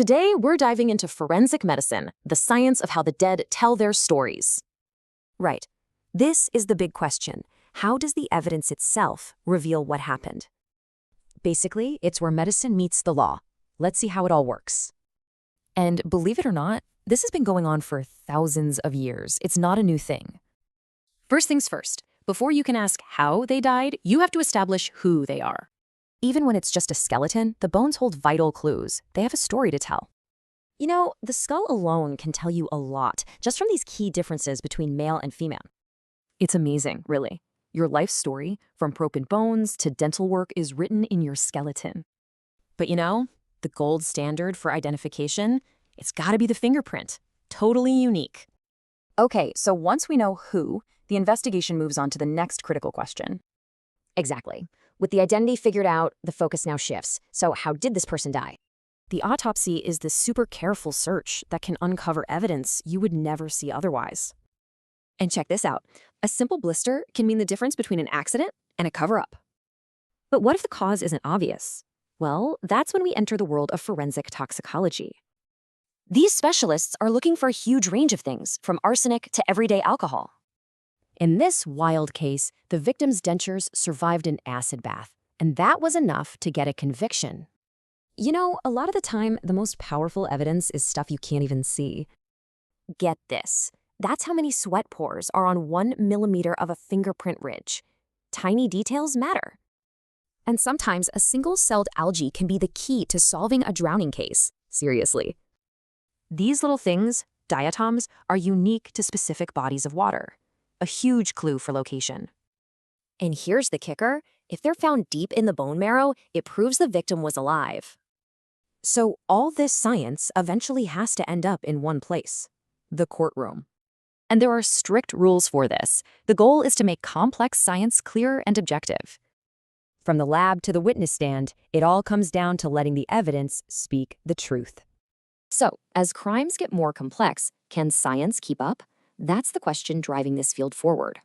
Today, we're diving into forensic medicine, the science of how the dead tell their stories. Right. This is the big question. How does the evidence itself reveal what happened? Basically, it's where medicine meets the law. Let's see how it all works. And believe it or not, this has been going on for thousands of years. It's not a new thing. First things first, before you can ask how they died, you have to establish who they are. Even when it's just a skeleton, the bones hold vital clues. They have a story to tell. You know, the skull alone can tell you a lot, just from these key differences between male and female. It's amazing, really. Your life story, from broken bones to dental work, is written in your skeleton. But you know, the gold standard for identification, it's gotta be the fingerprint. Totally unique. Okay, so once we know who, the investigation moves on to the next critical question. Exactly. With the identity figured out, the focus now shifts. So how did this person die? The autopsy is the super careful search that can uncover evidence you would never see otherwise. And check this out. A simple blister can mean the difference between an accident and a cover-up. But what if the cause isn't obvious? Well, that's when we enter the world of forensic toxicology. These specialists are looking for a huge range of things, from arsenic to everyday alcohol. In this wild case, the victim's dentures survived an acid bath, and that was enough to get a conviction. You know, a lot of the time, the most powerful evidence is stuff you can't even see. Get this. That's how many sweat pores are on 1 millimeter of a fingerprint ridge. Tiny details matter. And sometimes a single-celled algae can be the key to solving a drowning case. Seriously. These little things, diatoms, are unique to specific bodies of water. A huge clue for location. And here's the kicker. If they're found deep in the bone marrow, it proves the victim was alive. So all this science eventually has to end up in one place, the courtroom. And there are strict rules for this. The goal is to make complex science clear and objective. From the lab to the witness stand, it all comes down to letting the evidence speak the truth. So, as crimes get more complex, can science keep up? That's the question driving this field forward.